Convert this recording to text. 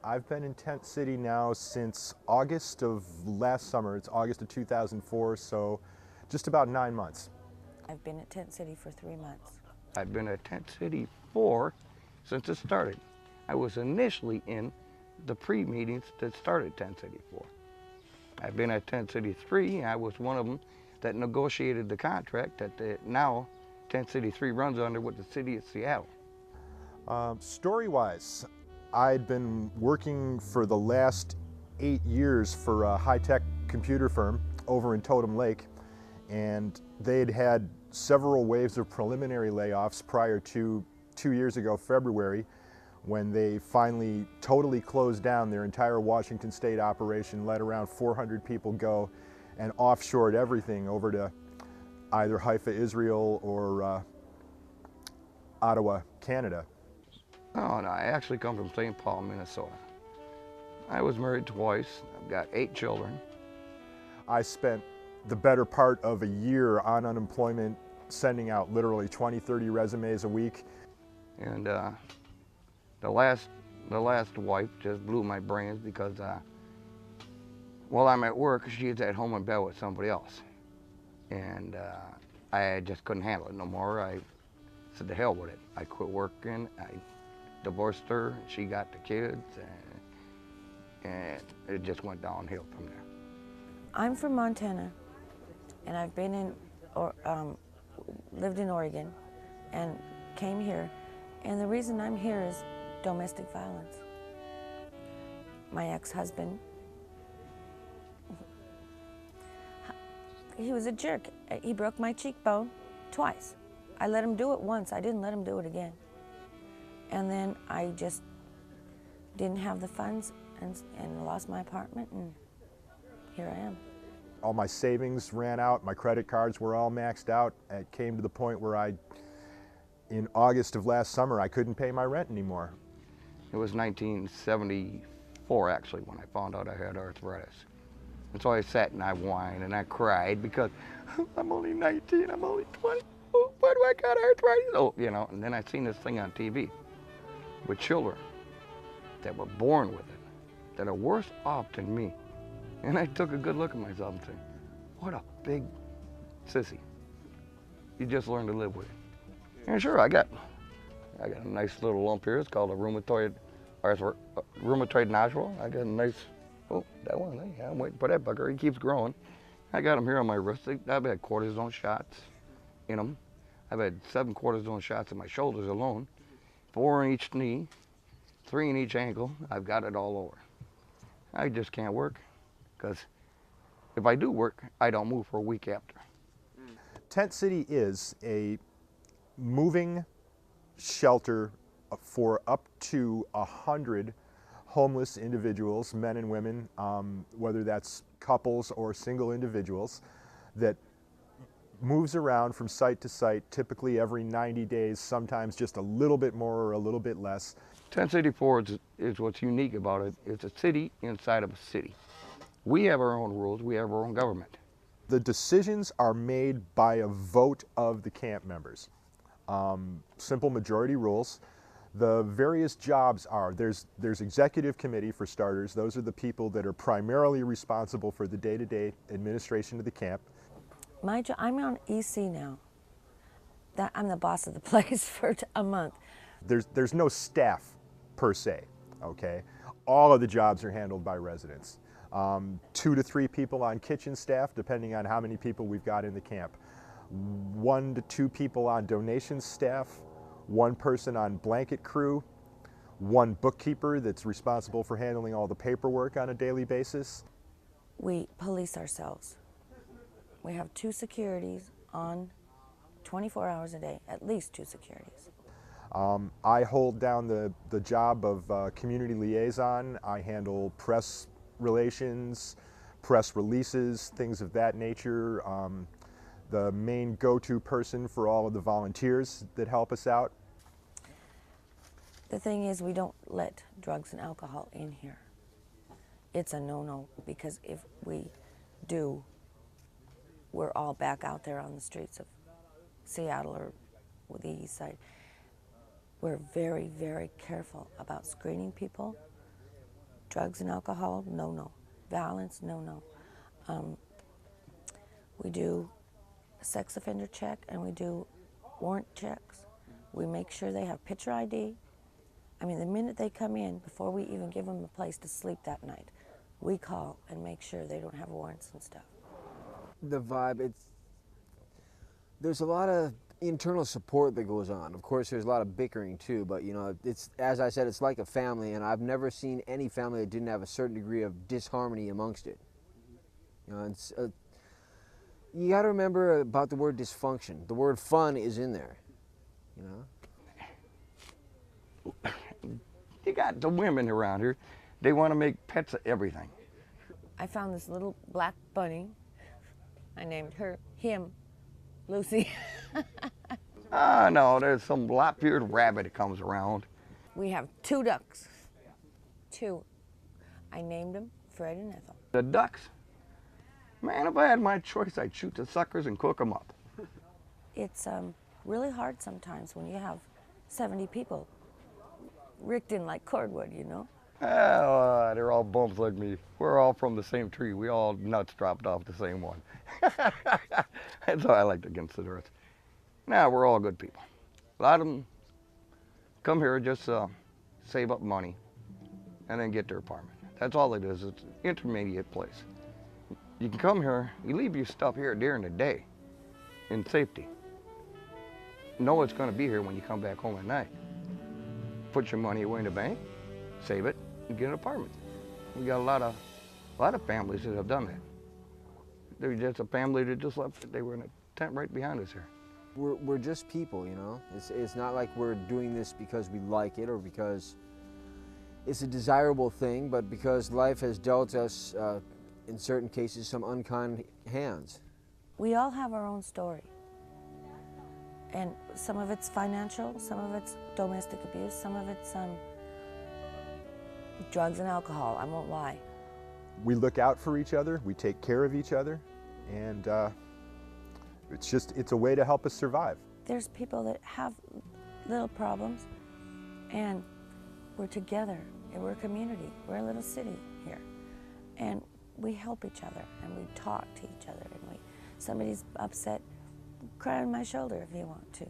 I've been in Tent City now since August of last summer. It's August of 2004, so just about 9 months. I've been at Tent City for 3 months. I've been at Tent City 4 since it started. I was initially in the pre-meetings that started Tent City 4. I've been at Tent City 3. I was one of them that negotiated the contract that now Tent City 3 runs under with the city of Seattle. Story-wise, I'd been working for the last 8 years for a high-tech computer firm over in Totem Lake, and they'd had several waves of preliminary layoffs prior to 2 years ago, February, when they finally totally closed down their entire Washington State operation, let around 400 people go, and offshored everything over to either Haifa, Israel, or Ottawa, Canada. Oh, no, I actually come from St. Paul, Minnesota. I was married twice. I've got 8 children. I spent the better part of a year on unemployment, sending out literally 20, 30 resumes a week. And the last wife just blew my brains because while I'm at work, she's at home in bed with somebody else. And I just couldn't handle it no more. I said, to hell with it. I quit working. I divorced her. She got the kids. And it just went downhill from there. I'm from Montana, and I've been in, lived in Oregon, and came here. And the reason I'm here is domestic violence. My ex-husband, he was a jerk. He broke my cheekbone twice. I let him do it once. I didn't let him do it again. And then I just didn't have the funds and lost my apartment, and here I am. All my savings ran out, my credit cards were all maxed out. It came to the point where in August of last summer, I couldn't pay my rent anymore. It was 1974, actually, when I found out I had arthritis. And so I sat and I whined and I cried because I'm only 19, I'm only 20. Oh, why do I got arthritis? Oh, you know, and then I seen this thing on TV with children that were born with it, that are worse off than me. And I took a good look at myself and said, what a big sissy. You just learn to live with it. And sure, I got a nice little lump here. It's called a rheumatoid nodule. I got a nice, oh, that one, hey, I'm waiting for that bugger. He keeps growing. I got him here on my wrist. I've had cortisone shots in them. I've had 7 cortisone shots in my shoulders alone, 4 in each knee, 3 in each ankle. I've got it all over. I just can't work because if I do work, I don't move for a week after. Tent City is a moving shelter for up to 100 homeless individuals, men and women, whether that's couples or single individuals, that moves around from site to site, typically every 90 days, sometimes just a little bit more or a little bit less. Tent City 4 is what's unique about it. It's a city inside of a city. We have our own rules, we have our own government. The decisions are made by a vote of the camp members. Simple majority rules. The various jobs are, there's executive committee for starters. Those are the people that are primarily responsible for the day-to-day administration of the camp. My job, I'm on EC now. I'm the boss of the place for a month. There's no staff per se, okay? All of the jobs are handled by residents. 2 to 3 people on kitchen staff, depending on how many people we've got in the camp. 1 to 2 people on donations staff, 1 person on blanket crew, 1 bookkeeper that's responsible for handling all the paperwork on a daily basis. We police ourselves. We have 2 securities on 24 hours a day, at least 2 securities. I hold down the job of community liaison. I handle press relations, press releases, things of that nature. The main go-to person for all of the volunteers that help us out. The thing is, we don't let drugs and alcohol in here. It's a no-no, because if we do, we're all back out there on the streets of Seattle or the east side. We're very, very careful about screening people Drugs and alcohol, no. Violence, no. We do a sex offender check and we do warrant checks. We make sure they have picture ID. I mean, the minute they come in, before we even give them a place to sleep that night, we call and make sure they don't have warrants and stuff. The vibe, there's a lot of internal support that goes on. Of course, there's a lot of bickering too, but you know, it's, as I said, it's like a family, and I've never seen any family that didn't have a certain degree of disharmony amongst it. You know, it's, you got to remember about the word dysfunction. The word fun is in there, you know? You got the women around here, they want to make pets of everything. I found this little black bunny. I named him, Lucy. No, there's some lop-eared rabbit that comes around. We have 2 ducks. 2. I named them Fred and Ethel. The ducks, man, if I had my choice, I'd shoot the suckers and cook them up. It's really hard sometimes when you have 70 people rigged in like cordwood, you know? They're all bumps like me. We're all from the same tree. We all nuts dropped off the same one. That's how I like to consider it. Now, we're all good people. A lot of them come here just save up money and then get their apartment. That's all it is. It's an intermediate place. You can come here, you leave your stuff here during the day in safety. Know it's going to be here when you come back home at night. Put your money away in the bank, save it, and get an apartment. We got a lot of families that have done that. There's just a family that just left. They were in a tent right behind us here. We're just people, you know? It's not like we're doing this because we like it or because it's a desirable thing, but because life has dealt us, in certain cases, some unkind hands. We all have our own story. And some of it's financial, some of it's domestic abuse, some of it's drugs and alcohol, I won't lie. We look out for each other, we take care of each other, and it's a way to help us survive. There's people that have little problems, and we're together, and we're a community. We're a little city here. And we help each other, and we talk to each other, and somebody's upset, cry on my shoulder if you want to.